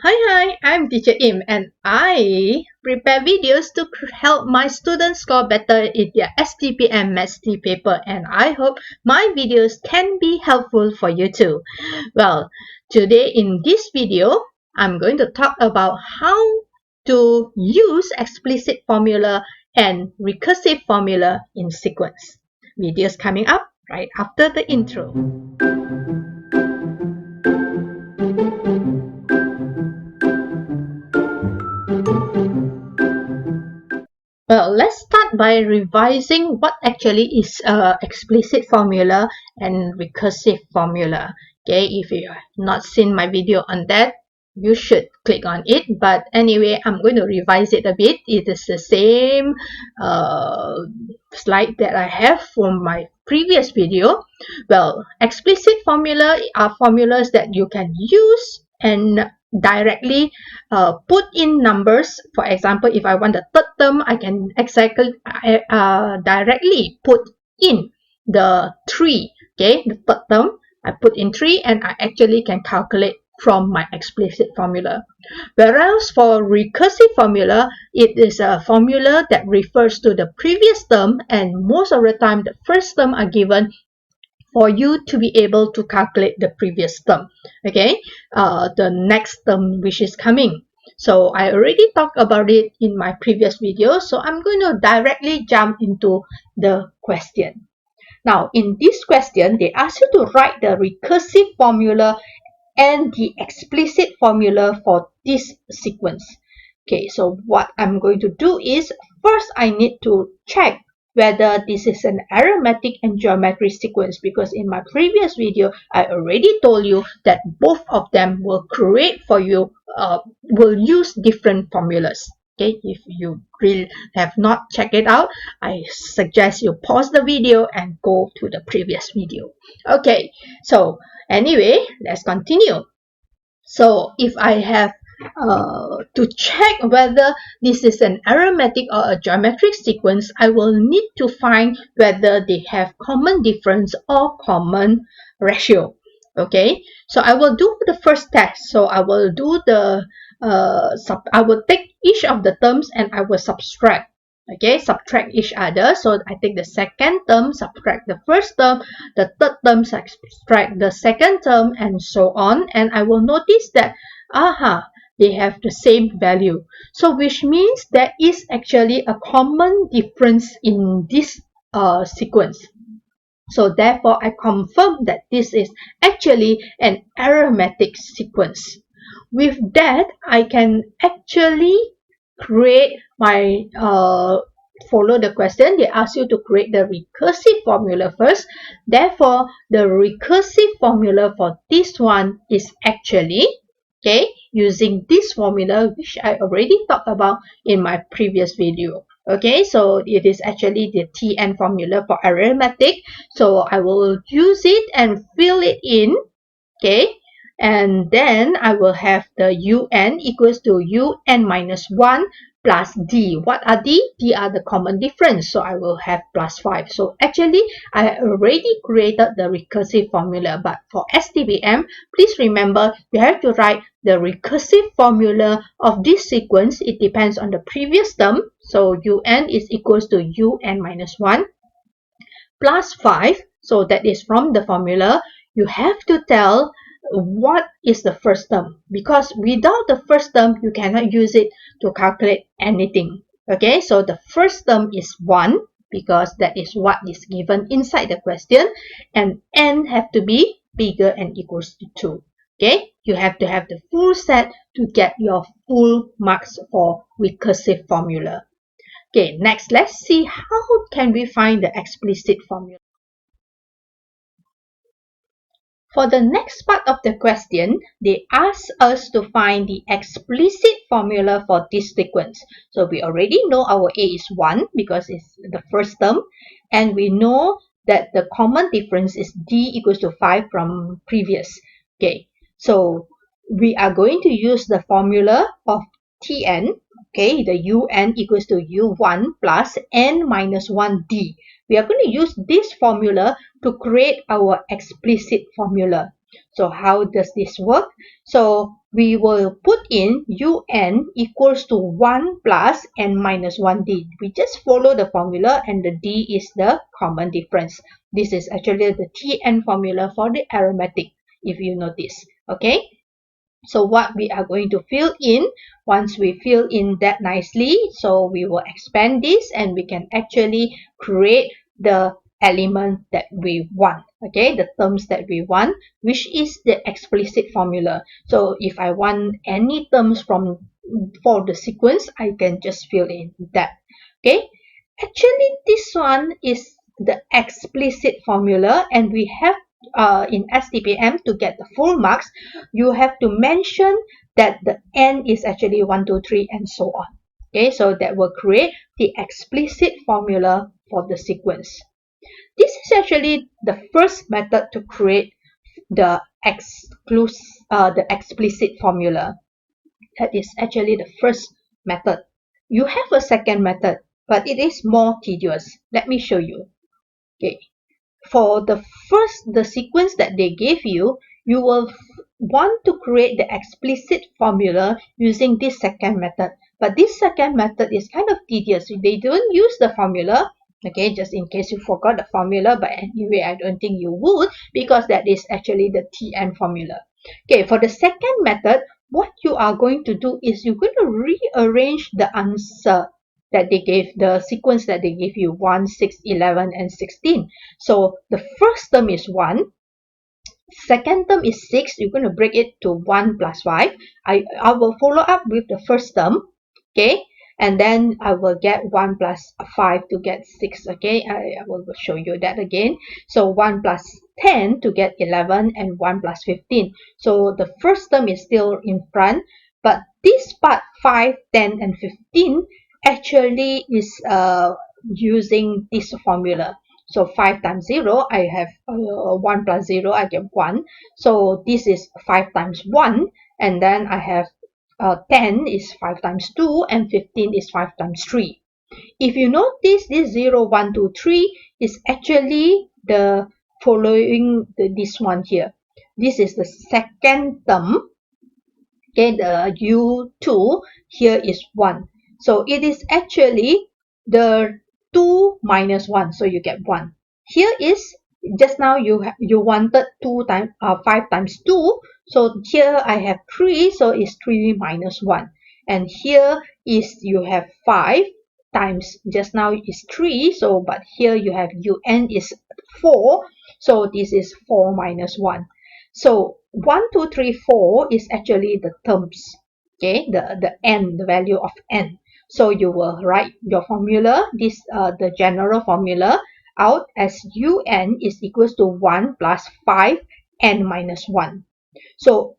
Hi, I'm Teacher Im and I prepare videos to help my students score better in their STPM Maths paper, and I hope my videos can be helpful for you too. Well, today in this video, I'm going to talk about how to use explicit formula and recursive formula in sequence. Videos coming up right after the intro. Well, let's start by revising what actually is explicit formula and recursive formula. Okay, if you have not seen my video on that, you should click on it. But anyway, I'm going to revise it a bit. It is the same slide that I have from my previous video. Well, explicit formula are formulas that you can use and directly put in numbers. For example, if I want the third term, I can directly put in the 3. Okay, the third term, I put in 3 and I actually can calculate from my explicit formula. Whereas for recursive formula, it is a formula that refers to the previous term, and most of the time the first term are given for you to be able to calculate the previous term. Okay, the next term which is coming. So I already talked about it in my previous video, so I'm going to directly jump into the question. Now, in this question, they ask you to write the recursive formula and the explicit formula for this sequence. Okay, so what I'm going to do is, first I need to check whether this is an arithmetic and geometry sequence, because in my previous video I already told you that both of them will create for you, will use different formulas. Okay, if you really have not checked it out, I suggest you pause the video and go to the previous video. Okay, so anyway, let's continue. So if I have to check whether this is an arithmetic or a geometric sequence, I will need to find whether they have common difference or common ratio. Okay, so I will do the first test. So I will do the I will take each of the terms and I will subtract. Okay, subtract each other. So I take the second term, subtract the first term, the third term, subtract the second term, and so on. And I will notice that, they have the same value. So which means there is actually a common difference in this sequence. So therefore, I confirm that this is actually an arithmetic sequence. With that, I can actually create my follow the question. They ask you to create the recursive formula first. Therefore, the recursive formula for this one is actually, okay, using this formula which I already talked about in my previous video. Okay, so it is actually the TN formula for arithmetic. So I will use it and fill it in. Okay, and then I will have the UN equals to UN minus 1 plus D. What are D? D are the common difference. So I will have plus 5. So actually, I already created the recursive formula. But for STPM, please remember, you have to write the recursive formula of this sequence. It depends on the previous term. So UN is equals to UN minus 1 plus 5. So that is from the formula. You have to tell what is the first term, because without the first term you cannot use it to calculate anything. Okay, so the first term is 1 because that is what is given inside the question, and n have to be bigger and equals to 2. Okay, you have to have the full set to get your full marks for recursive formula. Okay, next let's see how can we find the explicit formula. For the next part of the question, they ask us to find the explicit formula for this sequence. So we already know our A is 1 because it's the first term, and we know that the common difference is D equals to 5 from previous. Okay, so we are going to use the formula of Tn, okay, the Un equals to U1 plus N minus 1D. We are going to use this formula to create our explicit formula. So how does this work? So we will put in un equals to 1 plus n minus 1d. We just follow the formula and the d is the common difference. This is actually the Tn formula for the arithmetic, if you notice. Okay. So what we are going to fill in, once we fill in that nicely, so we will expand this and we can actually create the element that we want, okay, the terms that we want, which is the explicit formula. So if I want any terms for the sequence, I can just fill in that. Okay, actually this one is the explicit formula, and we have in STPM, to get the full marks, you have to mention that the n is actually 1, 2, 3, and so on. Okay, so that will create the explicit formula for the sequence. This is actually the first method to create the explicit formula. That is actually the first method. You have a second method, but it is more tedious. Let me show you. Okay. For the sequence that they gave you, you will want to create the explicit formula using this second method. But this second method is kind of tedious. They don't use the formula, okay, just in case you forgot the formula, but anyway, I don't think you would, because that is actually the Tn formula. Okay, for the second method, what you are going to do is you're going to rearrange the answer that they gave, the sequence that they give you, 1, 6, 11, and 16. So the first term is 1, second term is 6. You're going to break it to 1 plus 5. I will follow up with the first term, okay, and then I will get 1 plus 5 to get 6, okay. I will show you that again. So 1 plus 10 to get 11, and 1 plus 15. So the first term is still in front, but this part 5, 10, and 15 actually is using this formula. So 5 times 0, I have 1 plus 0, I get 1. So this is 5 times 1, and then I have 10 is 5 times 2, and 15 is 5 times 3. If you notice, this 0, 1, 2, 3 is actually the following this one here. This is the second term. Okay, the u2 here is 1. So it is actually the 2 minus 1. So you get 1. Here is, just now you wanted 5 times 2. So here I have 3. So it's 3 minus 1. And here is you have 5 times, just now is 3. So but here you have un is 4. So this is 4 minus 1. So 1, 2, 3, 4 is actually the terms, okay, the n, the value of n. So you will write your formula, this the general formula, out as un is equals to 1 plus 5 n minus 1. So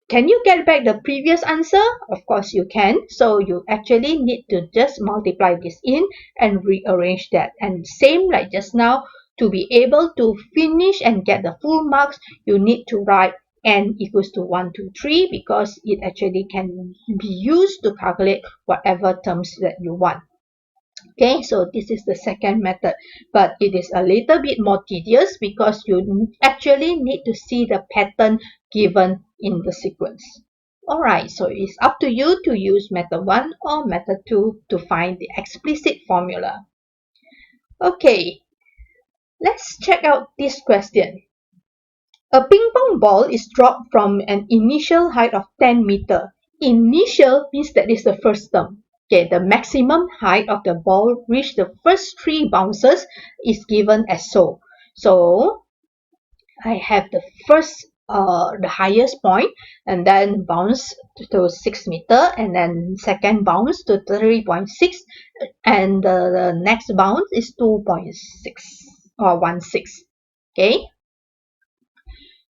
can you get back the previous answer? Of course you can. So you actually need to just multiply this in and rearrange that. And same like just now, to be able to finish and get the full marks, you need to write n equals to 1, 2, 3, because it actually can be used to calculate whatever terms that you want. Okay, so this is the second method, but it is a little bit more tedious because you actually need to see the pattern given in the sequence. Alright, so it's up to you to use method 1 or method 2 to find the explicit formula. Okay, let's check out this question. A ping pong ball is dropped from an initial height of 10 meters. Initial means that is the first term. Okay, the maximum height of the ball reached the first 3 bounces is given as so. So I have the first, the highest point, and then bounce to 6 meters, and then second bounce to 3.6, and the next bounce is 2.6 or 16. Okay.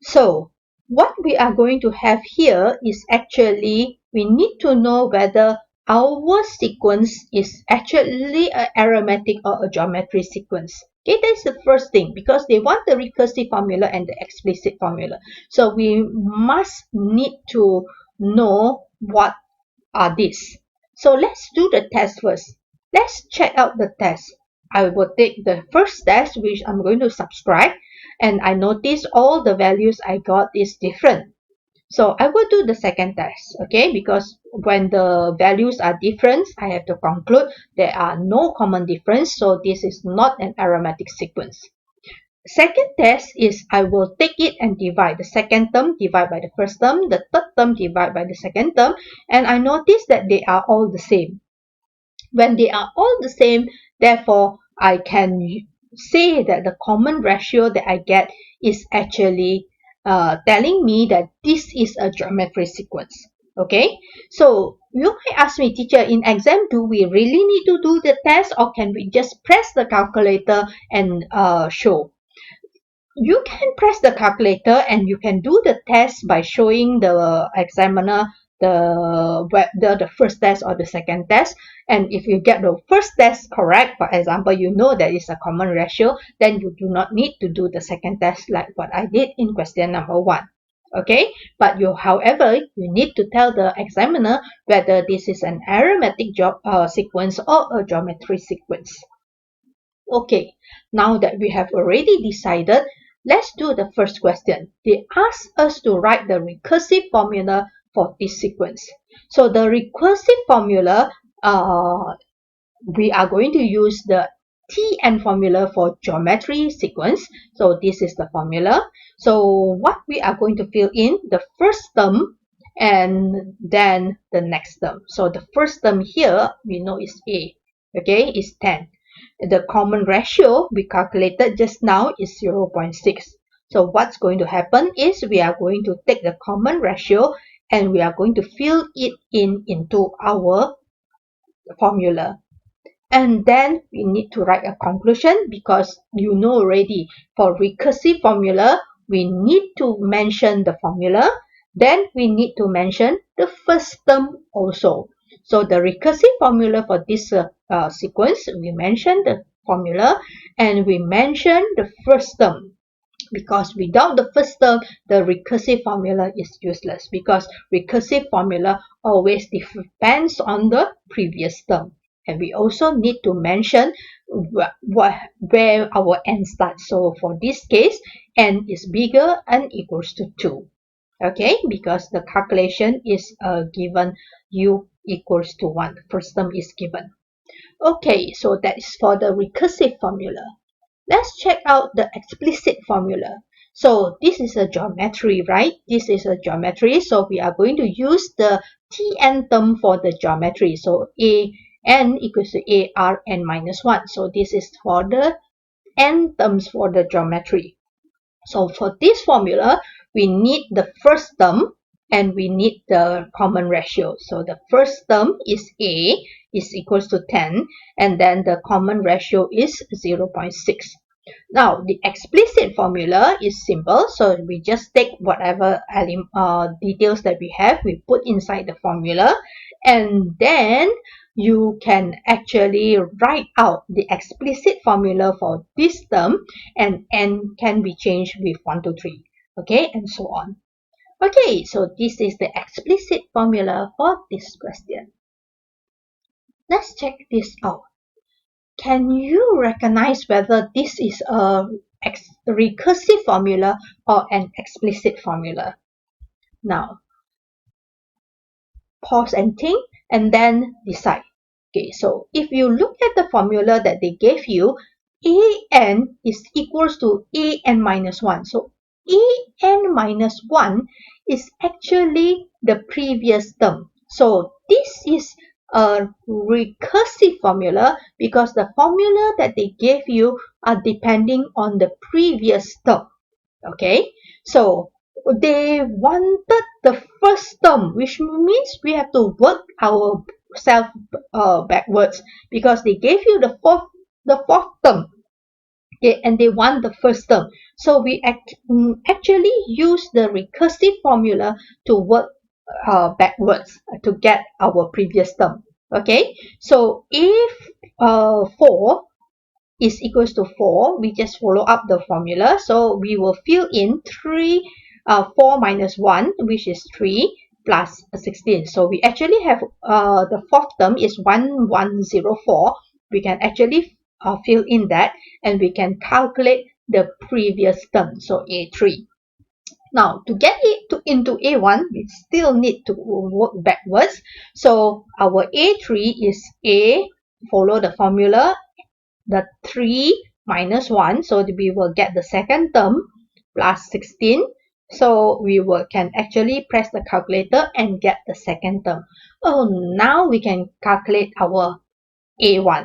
So what we are going to have here is actually, we need to know whether our sequence is actually an arithmetic or a geometry sequence. Okay, that's the first thing, because they want the recursive formula and the explicit formula. So we must need to know what are these. So let's do the test first. Let's check out the test. I will take the first test, which I'm going to subscribe, and I notice all the values I got is different. So I will do the second test, okay, because when the values are different, I have to conclude there are no common difference, so this is not an arithmetic sequence. Second test is I will take it and divide the second term, divide by the first term, the third term divide by the second term, and I notice that they are all the same. When they are all the same, therefore I can say that the common ratio that I get is actually telling me that this is a geometry sequence. Okay, so you might ask me, teacher, in exam, do we really need to do the test, or can we just press the calculator and show? You can press the calculator and you can do the test by showing the examiner the first test or the second test, and if you get the first test correct, for example, you know that is a common ratio, then you do not need to do the second test like what I did in question number 1. Okay, but however, you need to tell the examiner whether this is an arithmetic sequence or a geometry sequence. Okay, now that we have already decided, let's do the first question. They ask us to write the recursive formula for this sequence. So the recursive formula, we are going to use the Tn formula for geometry sequence. So this is the formula. So what we are going to fill in, the first term and then the next term. So the first term here, we know is A, okay, is 10. The common ratio we calculated just now is 0.6. So what's going to happen is we are going to take the common ratio and we are going to fill it into our formula. And then we need to write a conclusion, because you know already for recursive formula, we need to mention the formula. Then we need to mention the first term also. So the recursive formula for this sequence, we mention the formula and we mention the first term. Because without the first term, the recursive formula is useless, because recursive formula always depends on the previous term. And we also need to mention where our n starts. So for this case, n is bigger and equals to 2. Okay, because the calculation is given u equals to 1. The first term is given. Okay, so that is for the recursive formula. Let's check out the explicit formula. So this is a geometry, right? This is a geometry. So we are going to use the Tn term for the geometry. So n equals to ar n minus 1. So this is for the n terms for the geometry. So for this formula, we need the first term and we need the common ratio. So the first term is A is equals to 10, and then the common ratio is 0.6. Now the explicit formula is simple, so we just take whatever details that we have, we put inside the formula, and then you can actually write out the explicit formula for this term, and n can be changed with 1, 2, 3, okay, and so on. Okay, so this is the explicit formula for this question. Let's check this out. Can you recognize whether this is a recursive formula or an explicit formula? Now, pause and think and then decide. Okay, so if you look at the formula that they gave you, an is equals to an minus 1. So an minus 1 is actually the previous term. So this is a recursive formula because the formula that they gave you are depending on the previous term. Okay, so they wanted the first term, which means we have to work ourselves backwards, because they gave you the fourth term. Okay, and they want the first term. So we actually use the recursive formula to work backwards to get our previous term. Okay, so if 4 is equals to 4, we just follow up the formula. So we will fill in 4 minus 1, which is 3, plus 16. So we actually have the fourth term is 1104. We can actually fill in that, and we can calculate the previous term, so A3. Now, to get it into A1, we still need to work backwards. So, our A3 is A, follow the formula, the 3 minus 1. So, we will get the second term plus 16. So, can actually press the calculator and get the second term. Oh, now we can calculate our A1.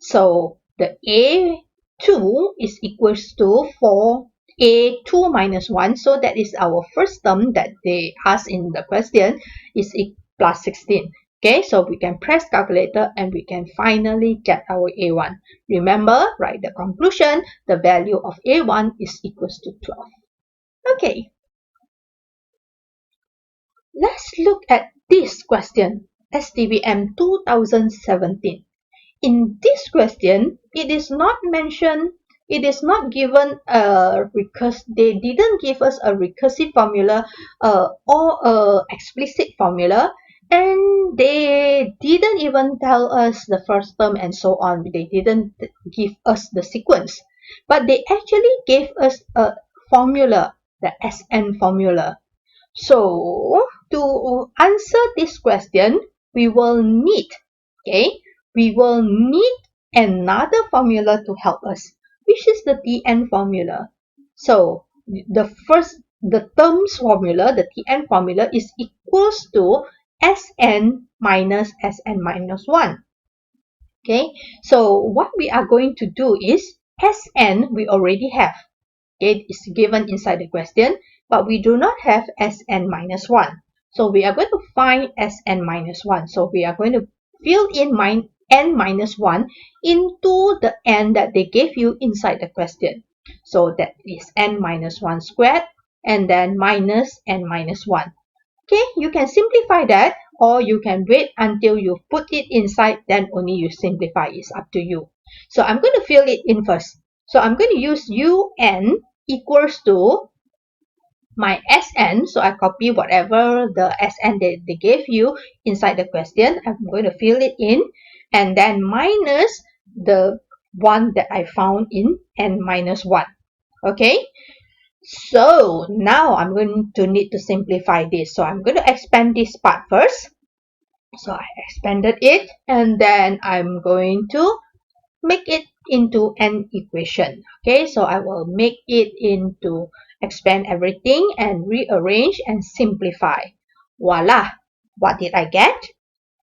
So, the A2 is equals to 4 A2 minus 1. So that is our first term that they asked in the question is plus 16. Okay, so we can press calculator and we can finally get our A1. Remember, write the conclusion, the value of A1 is equals to 12. Okay, let's look at this question, STPM 2017. In this question, it is not mentioned, it is not given they didn't give us a recursive formula or a explicit formula, and they didn't even tell us the first term and so on. They didn't give us the sequence, but they actually gave us a formula, the SN formula. So to answer this question, we will need another formula to help us, which is the Tn formula. So the terms formula, the Tn formula is equals to Sn minus Sn minus 1. Okay, so what we are going to do is Sn we already have. Okay, it's given inside the question, but we do not have Sn minus 1. So we are going to find Sn minus 1. So we are going to fill in n minus 1 into the n that they gave you inside the question. So that is n minus 1 squared and then minus n minus 1. Okay, you can simplify that or you can wait until you put it inside, then only you simplify. It's up to you. So I'm going to fill it in first. So I'm going to use un equals to my Sn. So I copy whatever the Sn they gave you inside the question. I'm going to fill it in and then minus the one that I found in n minus 1. Okay. So now I'm going to need to simplify this. So I'm going to expand this part first. So I expanded it and then I'm going to make it into an equation. Okay, so I will make it into expand everything and rearrange and simplify. Voila! What did I get?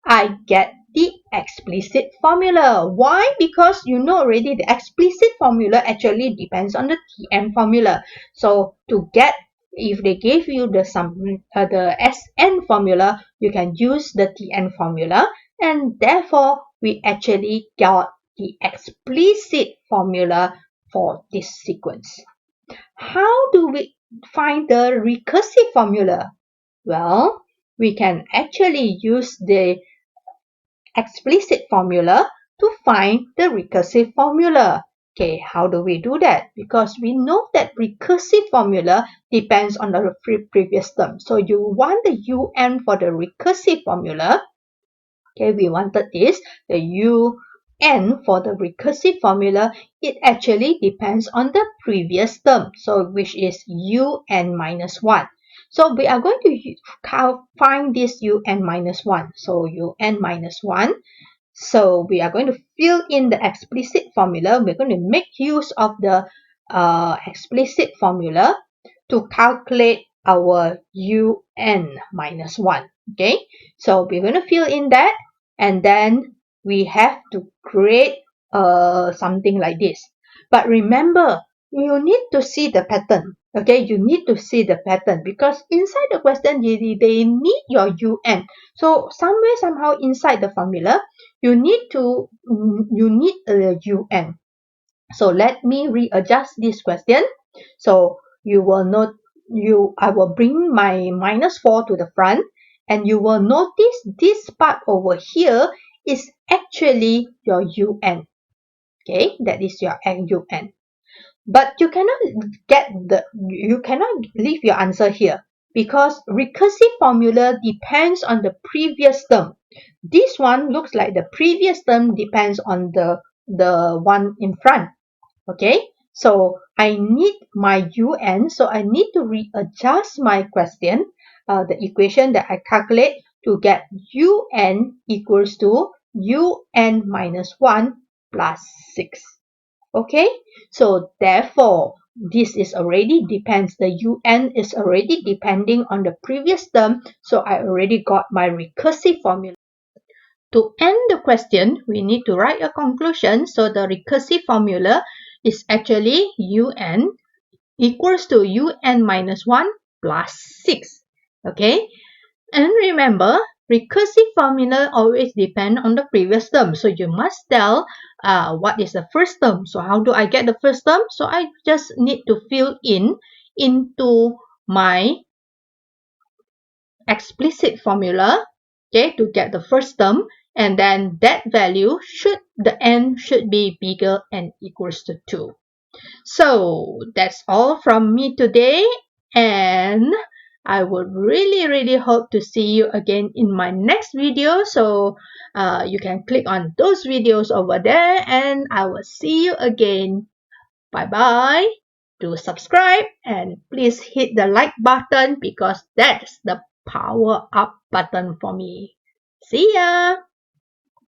I get the explicit formula. Why? Because you know already the explicit formula actually depends on the Tn formula. So to get, if they gave you the Sn formula, you can use the Tn formula, and therefore we actually got the explicit formula for this sequence. How do we find the recursive formula? Well, we can actually use the explicit formula to find the recursive formula. Okay, how do we do that? Because we know that recursive formula depends on the previous term. So you want the un for the recursive formula. Okay, we wanted this, the un for the recursive formula, it actually depends on the previous term, so which is un minus 1. So we are going to find this un minus 1. So un minus 1. So we are going to fill in the explicit formula. We're going to make use of the explicit formula to calculate our un minus 1. Okay, so we're going to fill in that and then we have to create something like this. But remember, you need to see the pattern. Okay, you need to see the pattern because inside the question they need your un. So somewhere somehow inside the formula you need a un. So let me readjust this question. So you will note I will bring my minus 4 to the front and you will notice this part over here is actually your un. Okay, that is your un. But you cannot leave your answer here because recursive formula depends on the previous term. This one looks like the previous term depends on the one in front. Okay, So I need my UN, so I need to readjust my question, the equation that I calculate to get UN equals to UN minus 1 plus 6. Okay, so therefore, this is already depends, the UN is already depending on the previous term, so I already got my recursive formula. To end the question, we need to write a conclusion. So the recursive formula is actually UN equals to UN minus 1 plus 6. Okay, and remember, recursive formula always depend on the previous term. So you must tell what is the first term. So how do I get the first term? So I just need to fill in into my explicit formula, okay, to get the first term, and then that value the n should be bigger and equals to 2. So that's all from me today, and I would really hope to see you again in my next video. So you can click on those videos over there, and I will see you again. Bye bye. Do subscribe and please hit the like button because that's the power up button for me. See ya!